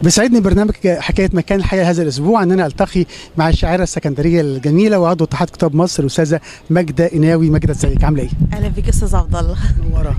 بيسعدني برنامج حكايه مكان الحقيقه هذا الاسبوع ان انا التقي مع الشاعره السكندريه الجميله وعضو اتحاد كتاب مصر الاستاذه ماجده قناوي. ماجده ازيك عامله ايه؟ اهلا بيك استاذ عبد الله. منوره.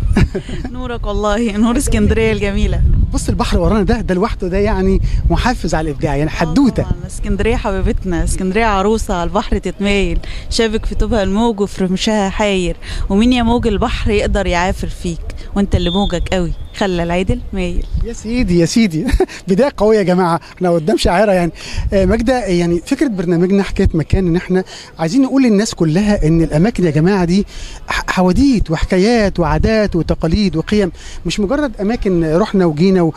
نورك والله، نور اسكندريه الجميله. بص البحر ورانا ده لوحده ده يعني محفز على الابداع، يعني حدوته. اسكندريه حبيبتنا، اسكندريه عروسه على البحر تتمايل، شابك في طوبها الموج وفي رمشها حاير، ومين يا موج البحر يقدر يعافر فيك وانت اللي موجك قوي خلى العدل مايل. يا سيدي يا سيدي. بدايه قويه يا جماعه، احنا قدام شاعره يعني. ماجده، يعني فكره برنامجنا حكايه مكان ان احنا عايزين نقول للناس كلها ان الاماكن يا جماعه دي حواديت وحكايات وعادات وتقاليد وقيم، مش مجرد اماكن رحنا وجينا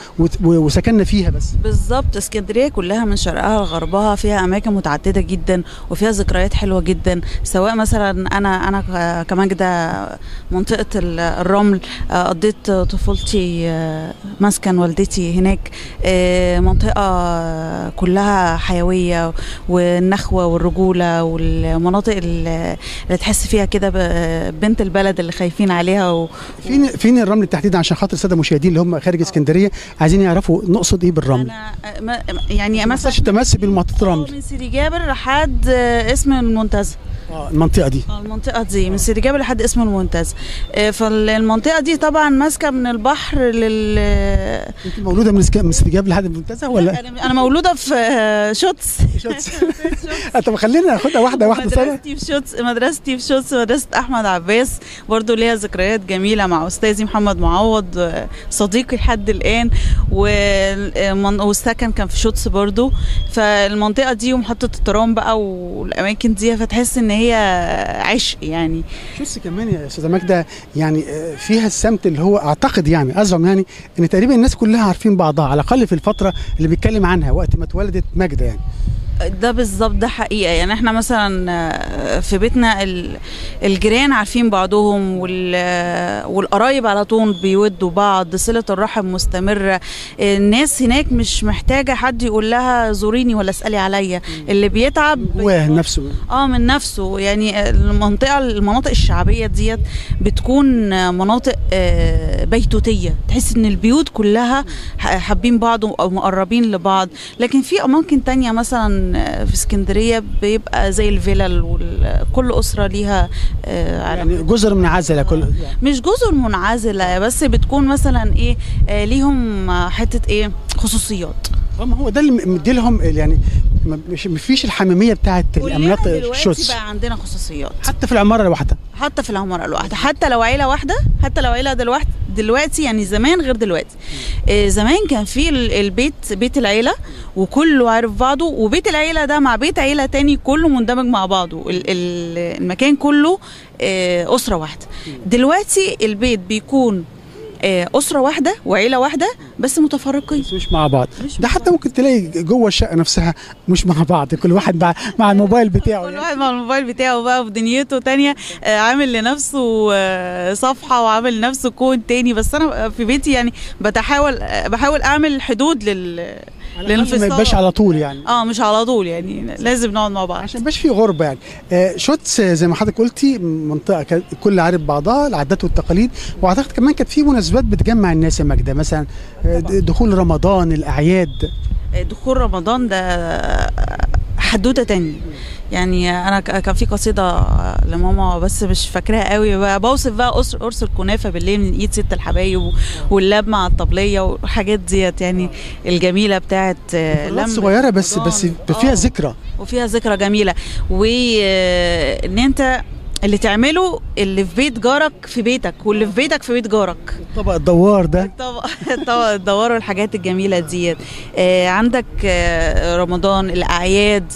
وسكننا فيها بس. بالظبط، اسكندريه كلها من شرقها لغربها فيها اماكن متعدده جدا وفيها ذكريات حلوه جدا، سواء مثلا انا كماجده منطقه الرمل قضيت طفولتي مسكن والدتي هناك، منطقه كلها حيويه والنخوه والرجوله والمناطق اللي تحس فيها كده بنت البلد اللي خايفين عليها فين الرمل تحديدا عشان خاطر الساده المشاهدين اللي هم خارج اسكندريه عايزين يعرفوا نقصد ايه بالرمل. يعني مثلا تمثل بالمنطقه الرمل من سيدي جابر لحد اسم المنتزه. المنطقه دي من سيدي جابر لحد اسم المنتزه. فالمنطقه دي طبعا ماسكه من البحر انت مولوده من سيدي جابر لحد المنتزه ولا؟ انا مولوده في شوتس. طب خلينا ناخدها واحده مدرستي في شوتس، مدرسه احمد عباس، برضو ليها ذكريات جميله مع استاذي محمد معوض صديقي لحد الان، والسكن كان في شوتس برضو. فالمنطقه دي ومحطه الترام بقى والاماكن دي فتحس ان هي عشق يعني. شوتس كمان يا استاذه ماجده يعني فيها السمت اللي هو اعتقد يعني ازعم يعني ان تقريبا الناس كلها عارفين بعضها على الاقل في الفتره اللي بيتكلم عنها وقت ما اتولدت ماجده يعني. ده بالظبط، ده حقيقه يعني. احنا مثلا في بيتنا الجيران عارفين بعضهم والقرايب على طول بيودوا بعض، صله الرحم مستمره. الناس هناك مش محتاجه حد يقول لها زوريني ولا اسالي عليا، اللي بيتعب جواه نفسه من نفسه يعني. المناطق الشعبيه ديت بتكون مناطق بيتوتيه، تحس ان البيوت كلها حابين بعض او مقربين لبعض. لكن في اماكن تانية مثلا في اسكندريه بيبقى زي الفلل وكل اسره ليها يعني جزر منعزله. مش جزر منعزله بس بتكون مثلا ايه ليهم حته ايه خصوصيات. ما هو ده اللي مدي لهم يعني مش فيش الحميميه بتاعت المناطق الشوتس. بقى عندنا خصوصيات حتى في العماره الواحده، حتى لو عيله واحده، حتى لو عيله دلوقتي يعني زمان غير دلوقتي. زمان كان في بيت العيله وكله عارف بعضه، وبيت العيله ده مع بيت عيله تاني كله مندمج مع بعضه، المكان كله اسره واحده. دلوقتي البيت بيكون اسره واحده وعيله واحده بس متفرقين، بس مش مع بعض. مش ده مع حتى بعض. ممكن تلاقي جوه الشقه نفسها مش مع بعض، كل واحد مع الموبايل بتاعه كل يعني. واحد مع الموبايل بتاعه بقى في دنيته تانية، عامل لنفسه صفحة وعامل لنفسه كون تاني. بس أنا في بيتي يعني بحاول أعمل حدود ما يبقاش على طول يعني. مش على طول يعني، لازم نقعد مع بعض عشان مبقاش في غربه يعني. شوتس زي ما حضرتك قلتي منطقه الكل عارف بعضها، العادات والتقاليد، واعتقد كمان كانت في مناسبات بتجمع الناس يا ماجده، مثلا دخول رمضان، الاعياد. دخول رمضان ده حدوته تاني يعني. انا كان في قصيده لماما بس مش فاكراها قوي بقى، بوصف بقى قرص الكنافه بالليل من ايد ست الحبايب واللاب مع الطبليه والحاجات ديت يعني الجميله بتاعت لمه صغيره بس فيها ذكرى، وفيها ذكرى جميله. وان انت اللي تعمله اللي في بيت جارك في بيتك، واللي في بيتك في بيت جارك. الطبق الدوار ده، الطبق الدوار والحاجات الجميله ديت. عندك رمضان، الاعياد،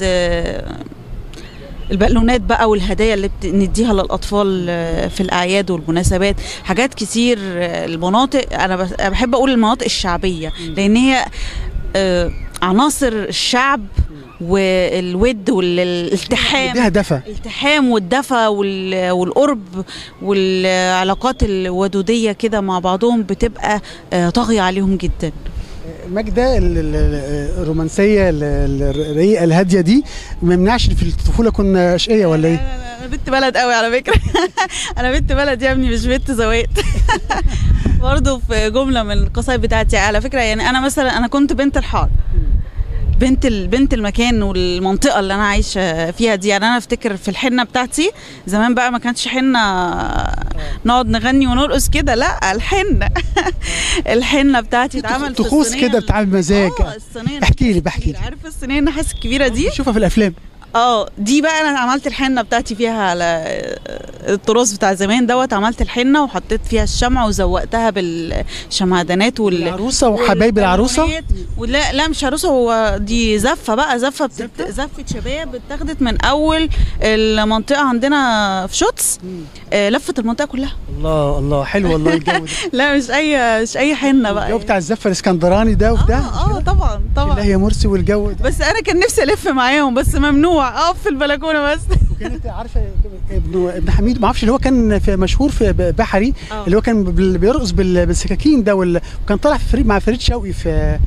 البالونات بقى والهدايا اللي بنديها للاطفال في الاعياد والمناسبات، حاجات كتير. المناطق انا بحب اقول المناطق الشعبيه، لان هي عناصر الشعب والود والالتحام، ليها دفى، الالتحام والدفى والقرب والعلاقات الودوديه كده مع بعضهم بتبقى طاغيه عليهم جدا. ماجده الرومانسيه الرقيقه الهاديه دي ما يمنعش في الطفوله كنا اشقيه ولا ايه؟ انا بنت بلد قوي على فكره. انا بنت بلد يا ابني، مش بنت زوات. برضه في جمله من القصايد بتاعتي على فكره يعني. انا مثلا انا كنت بنت الحاره، بنت المكان والمنطقه اللي انا عايشه فيها دي يعني. انا افتكر في الحنه بتاعتي زمان بقى ما كانتش حنه نقعد نغني ونرقص كده، لا الحنه. الحنه بتاعتي اتعمل في طقوس كده بتاع مزاج. احكي لي عارف الصينيه النحاس الكبيره دي؟ بشوفها في الافلام. دي بقى انا عملت الحنه بتاعتي فيها على التراث بتاع زمان دوت. عملت الحنه وحطيت فيها الشمع وزوقتها بالشمعدانات العروسه وحبايب العروسه. لا مش عروسه، هو دي زفه بقى، زفه شباب اتاخدت من اول المنطقه عندنا في شوتس، لفت المنطقه كلها. الله حلو والله الجو ده. لا مش اي حنه بقى، الجو بتاع الزفه الاسكندراني ده وبتاع. طبعا لا يا مرسي والجو ده. بس انا كان نفسي الف معاهم بس ممنوع اقف في البلكونه بس. وكانت عارفه ابن حميد، ما اعرفش اللي هو كان في مشهور في بحري، اللي هو كان بيرقص بالسكاكين ده، وكان طالع في فريق مع فريد شوقي في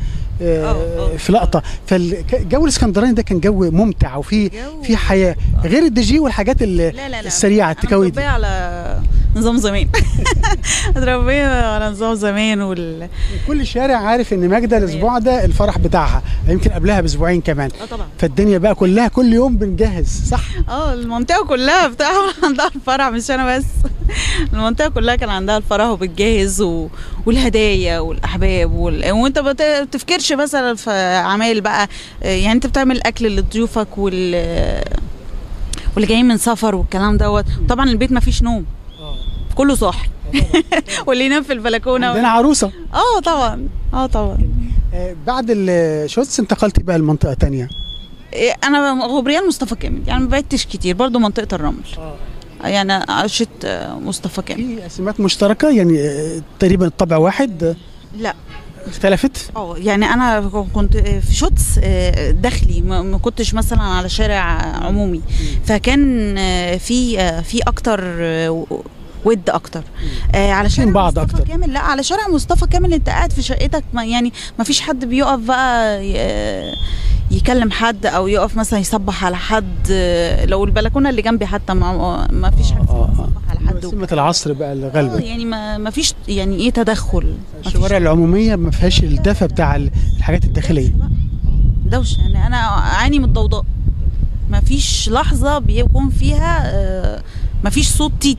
لقطه. فالجو الاسكندراني ده كان جو ممتع وفي حياه غير الدي جي والحاجات السريعه التكاوي دي. على نظام زمان. متربيه على نظام زمان كل شارع عارف ان ماجده الاسبوع ده الفرح بتاعها، يمكن قبلها باسبوعين كمان. طبعا. فالدنيا بقى كلها كل يوم بنجهز، صح؟ المنطقه كلها عندها الفرح، مش انا بس. المنطقه كلها كان عندها الفرح وبتجهز والهدايا والاحباب وانت ما بتفكرش مثلا في اعمال بقى يعني. انت بتعمل اكل لضيوفك واللي جايين من سفر والكلام دوت. طبعا البيت ما فيش نوم، كله صاحي. واللي ينام في البلكونه. عندنا عروسه. طبعا. بعد الشوتس انتقلتي بقى لمنطقه تانية. انا غبريال مصطفى كامل يعني، ما بعدتش كتير، برضو منطقه الرمل. يعني عشت مصطفى كامل. في سمات مشتركه يعني تقريبا الطبع واحد؟ لا اختلفت؟ يعني انا كنت في شوتس داخلي، ما كنتش مثلا على شارع عمومي، فكان في اكتر ود اكتر. على شارع بعض مصطفى أكتر. كامل، لا على شارع مصطفى كامل انت قاعد في شقتك، يعني ما فيش حد بيقف بقى يكلم حد او يقف مثلا يصبح على حد. لو البلكونه اللي جنبي حتى ما فيش حد يصبح على حد. سمة العصر بقى اللي غالبا. يعني ما فيش يعني ايه تدخل. الشوارع العموميه ما فيهاش الدفى بتاع الحاجات الداخليه. دوشه يعني. انا اعاني من الضوضاء، ما فيش لحظه بيكون فيها ما فيش صوت تيت.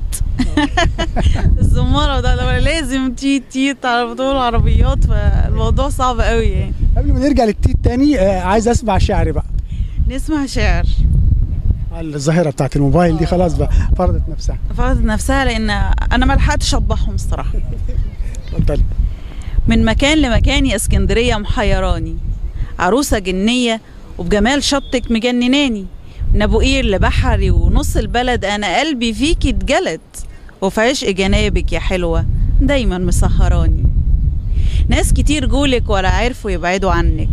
الزماره ده لازم تيت على طول العربيات، فالموضوع صعب قوي يعني. قبل ما نرجع للتيت تاني عايز اسمع شعر بقى. نسمع شعر. الظاهره بتاعت الموبايل دي خلاص بقى فرضت نفسها لان انا ما لحقتش اطبعهم الصراحه. اتفضلي. من مكان لمكان يا اسكندريه محيراني، عروسه جنيه وبجمال شطك مجنناني، من ابو قير لبحري ونص البلد انا قلبي فيكي اتجلد، وفي عشق جنابك يا حلوه دايما مسهراني. ناس كتير جولك ولا عرفوا يبعدوا عنك.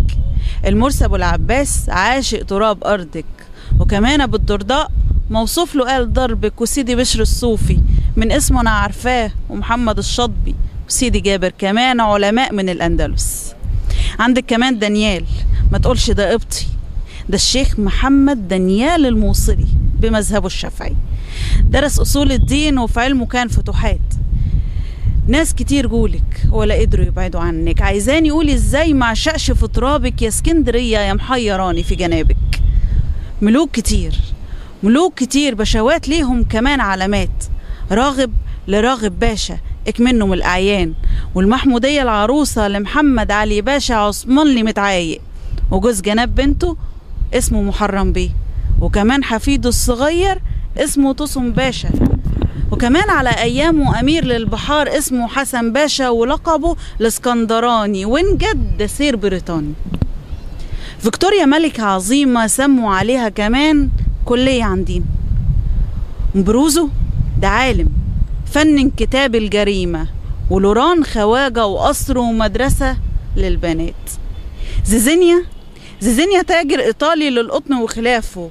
المرسي ابو العباس عاشق تراب ارضك، وكمان ابو الدرداء موصوف له قال ضربك، وسيدي بشر الصوفي من اسمه انا عارفاه، ومحمد الشاطبي وسيدي جابر كمان علماء من الاندلس. عندك كمان دانيال، ما تقولش ده قبطي، ده الشيخ محمد دانيال الموصلي بمذهبه الشافعي، درس اصول الدين وفي علمه كان فتوحات. ناس كتير جولك ولا قدروا يبعدوا عنك، عايزاني قولي ازاي ما عشقش في ترابك يا اسكندريه يا محيراني في جنابك. ملوك كتير، ملوك كتير بشوات ليهم كمان علامات، راغب لراغب باشا اكمنه من الاعيان، والمحموديه العروسه لمحمد علي باشا عثمان لي متعايق، وجوز جناب بنته اسمه محرم بيه، وكمان حفيده الصغير اسمه طسم باشا، وكمان على ايامه امير للبحار اسمه حسن باشا، ولقبه الاسكندراني، وانجد سير بريطاني. فيكتوريا ملكة عظيمة سموا عليها كمان كلية عندنا. بروزو ده عالم فنن كتاب الجريمة، ولوران خواجة وقصر ومدرسة للبنات. زيزينيا تاجر إيطالي للقطن وخلافه،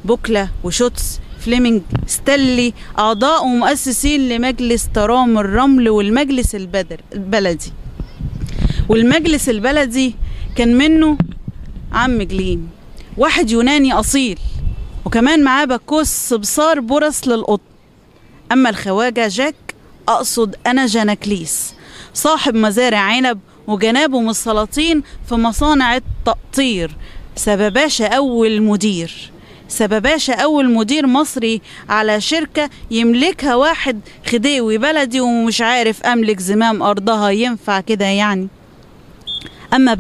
بوكلا وشوتس فليمنج ستانلي أعضاء ومؤسسين لمجلس ترام الرمل والمجلس البلدي. والمجلس البلدي كان منه عم جليم، واحد يوناني أصيل، وكمان معاه بكوس صبصار برص للقطن. أما الخواجة جاك أقصد أنا جاناكليس، صاحب مزارع عنب وجنابه من السلاطين في مصانع التقطير، سبباشا أول مدير مصري على شركة يملكها واحد خديوي بلدي ومش عارف أملك زمام أرضها، ينفع كده يعني؟ أما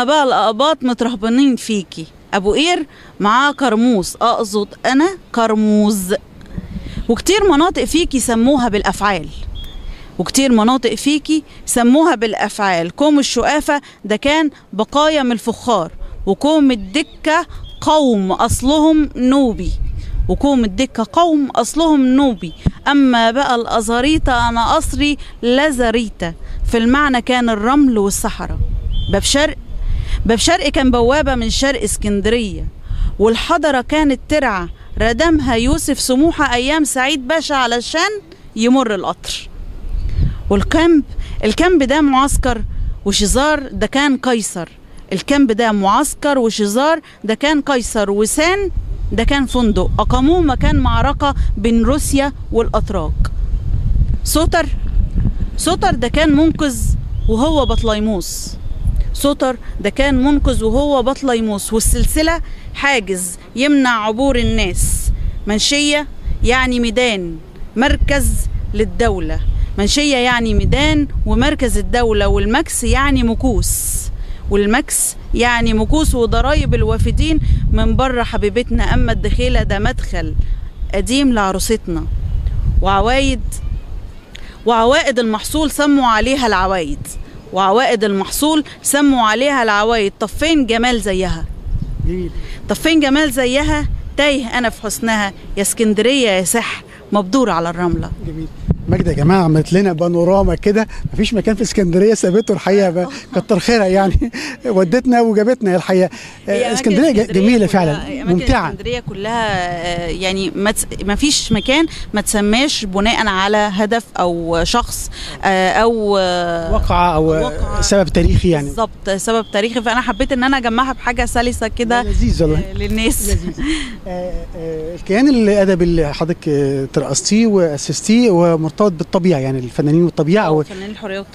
بقى الأقباط مترهبنين فيكي. أبو قير معاه كرموز، أقصد أنا كرموز. وكتير مناطق فيكي سموها بالأفعال. كوم الشقافة ده كان بقايا من الفخار، وكوم الدكة قوم أصلهم نوبي. أما بقى الأزاريطة أنا أصري لازاريتا، في المعنى كان الرمل والصحراء. باب شرق كان بوابة من شرق اسكندرية، والحضرة كانت ترعى ردمها يوسف سموحة أيام سعيد باشا علشان يمر القطر. الكامب ده معسكر وشزار ده كان قيصر، وسان ده كان فندق أقاموه مكان معركة بين روسيا والأتراك. سوتر ده كان منقذ وهو بطليموس، والسلسلة حاجز يمنع عبور الناس. منشية يعني ميدان، مركز للدولة، منشية يعني ميدان ومركز الدولة. والمكس يعني مكوس وضرايب الوافدين من بره حبيبتنا. أما الدخيلة ده مدخل قديم لعروستنا. وعوائد المحصول سموا عليها العوايد. طب فين جمال زيها؟ تايه أنا في حسنها، يا اسكندرية يا سحر مبدور على الرملة. جميل. ماجدة يا جماعه عملت لنا بانوراما كده، مفيش مكان في اسكندريه سابته الحقيقه، كتر خيرها يعني ودتنا وجابتنا الحقيقه. اسكندريه جميله فعلا، ممتعه. اسكندريه كلها يعني ما فيش مكان ما تسماش بناء على هدف او شخص او وقعه او سبب تاريخي يعني. بالظبط، سبب تاريخي. فانا حبيت ان انا اجمعها بحاجه سلسه كده لذيذ والله للناس. الكيان الادبي اللي حضرتك ترأستيه واسستيه ومرتبط بالطبيعه، يعني الفنانين والطبيعه او فنانين الحريه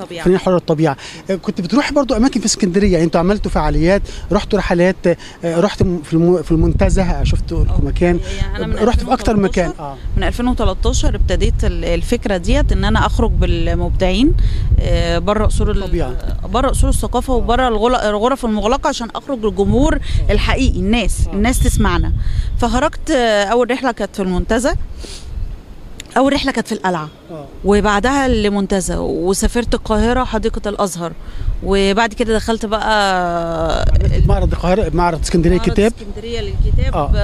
والطبيعه. كنت بتروحي برضو اماكن في اسكندريه، يعني انتوا عملتوا فعاليات، رحتوا رحلات، رحت في المنتزه، شفتوا مكان، رحت في اكتر مكان. من 2013 ابتديت الفكره ديت ان انا اخرج بالمبدعين بره اصول الثقافه وبره الغرف المغلقه، عشان اخرج للجمهور الحقيقي، الناس تسمعنا. فخرجت اول رحله كانت في المنتزه، أول رحلة كانت في القلعة، وبعدها لمنتزه، وسافرت القاهرة حديقة الأزهر، وبعد كده دخلت بقى معرض اسكندرية للكتاب.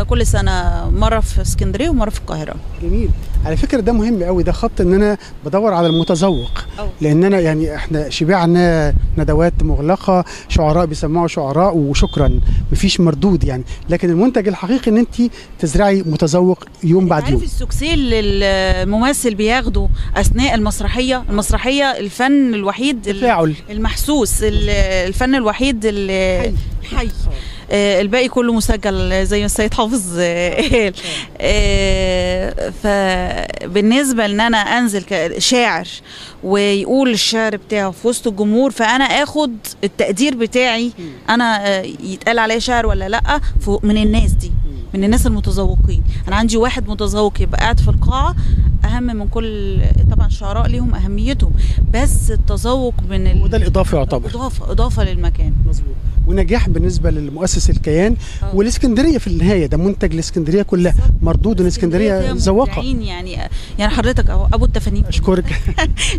كل سنة مرة في اسكندرية ومرة في القاهرة. جميل. على فكره ده مهم قوي، ده خط ان انا بدور على المتذوق، لان انا يعني احنا شبعنا ندوات مغلقه، شعراء بيسمعوا شعراء وشكرا مفيش مردود يعني، لكن المنتج الحقيقي ان انت تزرعي متذوق يوم بعد يوم. عارف السوكسي اللي الممثل بياخده اثناء المسرحيه الفن الوحيد تفاعل المحسوس، الفن الوحيد الحي، الباقي كله مسجل زي ما السيد حافظ قال. فبالنسبه ان انا انزل كشاعر ويقول الشعر بتاعه في وسط الجمهور، فانا اخد التقدير بتاعي انا، يتقال عليا شاعر ولا لا من الناس دي، من الناس المتذوقين. انا عندي واحد متذوق يبقى قاعد في القاعه اهم من كل، طبعا الشعراء ليهم اهميتهم، بس التذوق من وده الاضافه يعتبر اضافه للمكان. مظبوط. ونجاح بالنسبه للمؤسس الكيان والاسكندريه في النهايه، ده منتج الاسكندريه كلها، مردود الاسكندريه ذواقه يعني حضرتك اهو ابو التفانيك، اشكرك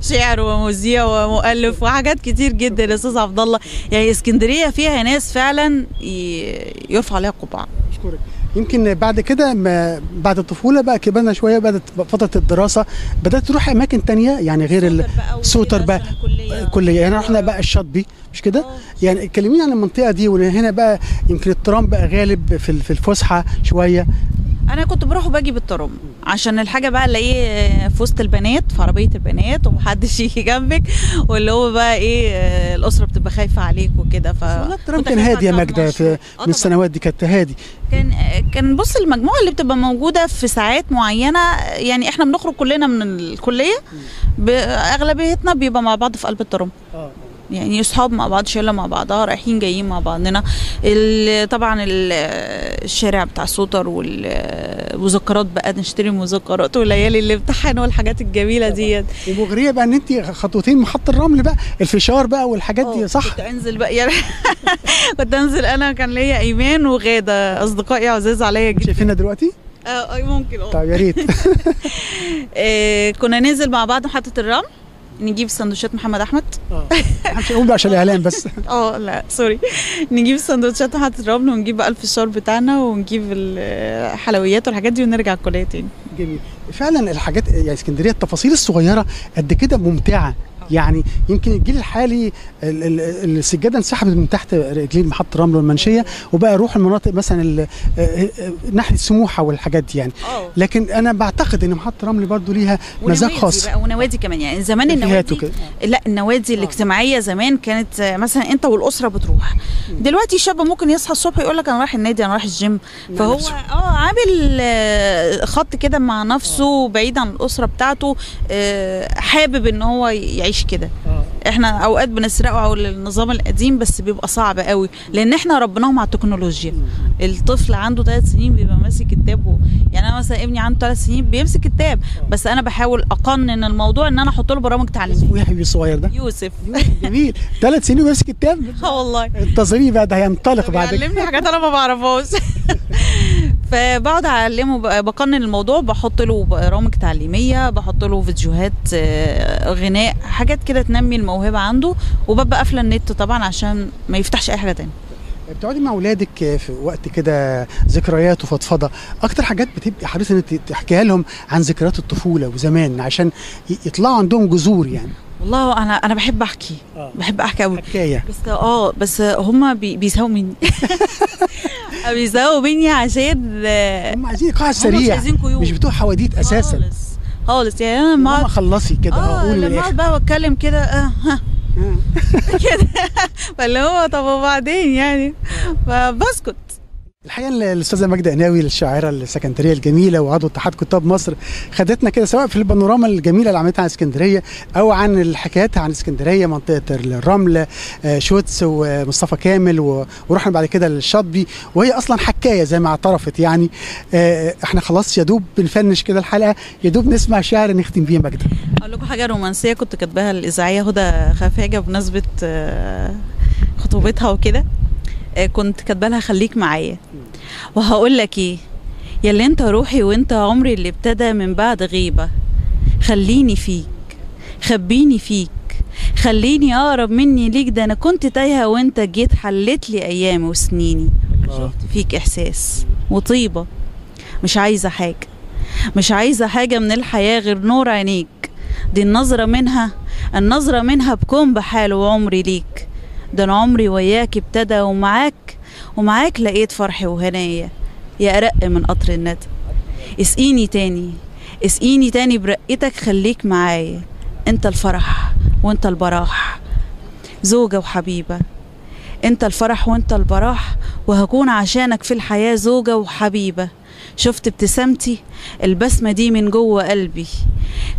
شاعر ومذيع ومؤلف وحاجات كتير جدا يا استاذ عبد الله. يعني اسكندريه فيها ناس فعلا يرفع عليها قبعه. اشكرك. يمكن بعد كده بعد الطفوله بقى كبرنا شويه، بدات فتره الدراسه بدات تروح اماكن تانية يعني غير السوتر بقى كليه، يعني رحنا بقى الشاطبي مش كده؟ يعني كلميني عن المنطقه دي، وهنا بقى يمكن الترام بقى غالب في الفسحه شويه. انا كنت بروح وباجي بالترام عشان الحاجه بقى اللي ايه في وسط البنات، في عربيه البنات ومحدش يجي جنبك، واللي هو بقى ايه الاسره بتبقى خايفه عليك وكده. الترام كان هادي يا ماجده من السنوات دي، كانت هادي. كان بص المجموعه اللي بتبقى موجوده في ساعات معينه، يعني احنا بنخرج كلنا من الكليه، اغلبيتنا بيبقى مع بعض في قلب الترام. يعني اصحاب مع بعض، شله مع بعضها، رايحين جايين مع بعضنا. طبعا الشارع بتاع السوتر والمذكرات بقى، نشتري مذكرات وليالي الامتحان والحاجات الجميله ديت. ومغريه بقى ان انت خطوتين محطه الرمل بقى، الفشار بقى والحاجات دي، صح؟ كنت انزل بقى يعني كنت انزل انا، كان ليا ايمان وغاده اصدقائي عزاز عليا جدا. شايفينها دلوقتي؟ ممكن. طيب يا ريت. كنا ننزل مع بعض محطه الرمل، نجيب سندوتشات محمد احمد. مش هقول عشان الاعلان بس. لا سوري. نجيب سندوتشات محطه الرمل، ونجيب بقى الفشار بتاعنا، ونجيب الحلويات والحاجات دي، ونرجع الكليه تاني. جميل. فعلا الحاجات يعني اسكندريه التفاصيل الصغيره قد كده ممتعه. يعني يمكن الجيل الحالي السجاده انسحبت من تحت رجلين محطه الرمل والمنشيه، وبقى يروح المناطق مثلا ناحيه سموحه والحاجات دي يعني. لكن انا بعتقد ان محطه الرمل برضو ليها مزاج خاص بقى، ونوادي كمان. يعني زمان النوادي لا، النوادي الاجتماعيه زمان كانت مثلا انت والاسره بتروح. دلوقتي الشاب ممكن يصحى الصبح يقول لك انا رايح النادي، انا رايح الجيم، فهو عامل خط كده مع نفسه بعيد عن الاسره بتاعته، حابب ان هو يعيش كده. احنا اوقات بنسرقه على النظام القديم، بس بيبقى صعب قوي لان احنا ربناهم على التكنولوجيا. الطفل عنده 3 سنين بيبقى ماسك كتاب، يعني انا مثلا ابني عنده 3 سنين بيمسك كتاب، بس انا بحاول اقنن الموضوع ان انا احط له برامج تعليميه. اسمه ايه يا حبيبي الصغير ده؟ يوسف. جميل. 3 سنين وبيمسك كتاب. والله انتظريه بقى، ده هينطلق بعد كده، بيعلمني حاجات انا ما بعرفهاش. فبقعد اعلمه، بقنن الموضوع، بحط له برامج تعليميه، بحط له فيديوهات غناء، حاجات كده تنمي الموهبه عنده، وببقى قافله النت طبعا عشان ما يفتحش اي حاجه تاني. بتقعدي مع اولادك في وقت كده ذكريات وفضفضه، اكتر حاجات بتبقي حريصه انك تحكيها لهم عن ذكريات الطفوله وزمان عشان يطلعوا عندهم جذور يعني؟ والله انا بحب احكي، بحب احكي قوي حكايه، بس هم بيزهقوا مني. بيزهقوا مني عشان هم عايزين ايقاع سريع، مش بتوع حواديت اساسا خالص. يعني انا ما خلصي كده قولي لما اقعد بقى بتكلم كده كده، فاللي هو طب وبعدين يعني فبسكت. الحقيقه الاستاذه ماجده قناوي الشاعره السكندريه الجميله وعضو اتحاد كتاب مصر خدتنا كده سواء في البانوراما الجميله اللي عملتها عن اسكندريه او عن الحكايات عن اسكندريه، منطقه الرمل، شوتس ومصطفى كامل، ورحنا بعد كده للشاطبي، وهي اصلا حكايه زي ما اعترفت يعني. احنا خلاص يا دوب بنفنش كده الحلقه، يا دوب نسمع شعر نختم بيه. ماجده اقول لكم حاجه رومانسيه كنت كاتباها الاذاعيه هدى خفاجه بمناسبه خطوبتها وكده. كنت كاتبه لها خليك معايا، وهقول لك ايه يا اللي انت روحي وانت عمري اللي ابتدى من بعد غيبه، خليني فيك خبيني فيك، خليني اقرب مني ليك، ده انا كنت تايهه وانت جيت حلت لي ايامي وسنيني، شفت فيك احساس وطيبه، مش عايزه حاجه مش عايزة حاجة من الحياة غير نور عينيك، دي النظرة منها بكون بحال وعمري ليك. ده انا عمري وياك ابتدى ومعاك لقيت فرحي وهنايا، يا أرق من قطر الندى. اسقيني تاني برقتك، خليك معايا، انت الفرح وانت البراح، زوجة وحبيبة. انت الفرح وانت البراح، وهكون عشانك في الحياة زوجة وحبيبة. شفت ابتسامتي البسمة دي من جوه قلبي،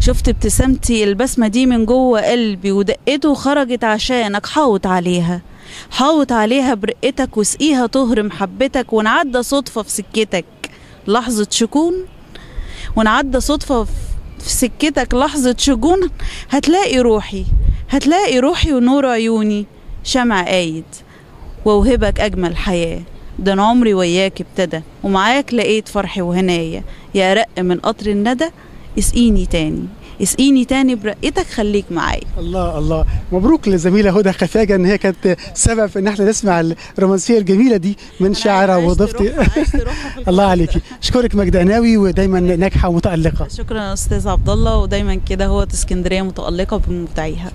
شفت ابتسامتي البسمة دي من جوه قلبي، ودقته وخرجت عشانك. حاوط عليها برقتك، واسقيها طهر محبتك، ونعدى صدفة في سكتك لحظة شكون، لحظة شجون. هتلاقي روحي ونور عيوني شمع قايد، وأوهبك أجمل حياة. ده أنا عمري وياك ابتدى، ومعاك لقيت فرحي وهنايا، يا أرق من قطر الندى. اسقيني تاني برقتك، خليك معايا. الله الله، مبروك للزميله هدى خفاجه ان هي كانت سبب في ان احنا نسمع الرومانسيه الجميله دي من شاعره وضيفتي. الله عليكي، اشكرك ماجدة قناوي، ودايما ناجحه ومتالقه. شكرا استاذ عبد الله، ودايما كده هو اسكندريه متالقه بمبدعيها.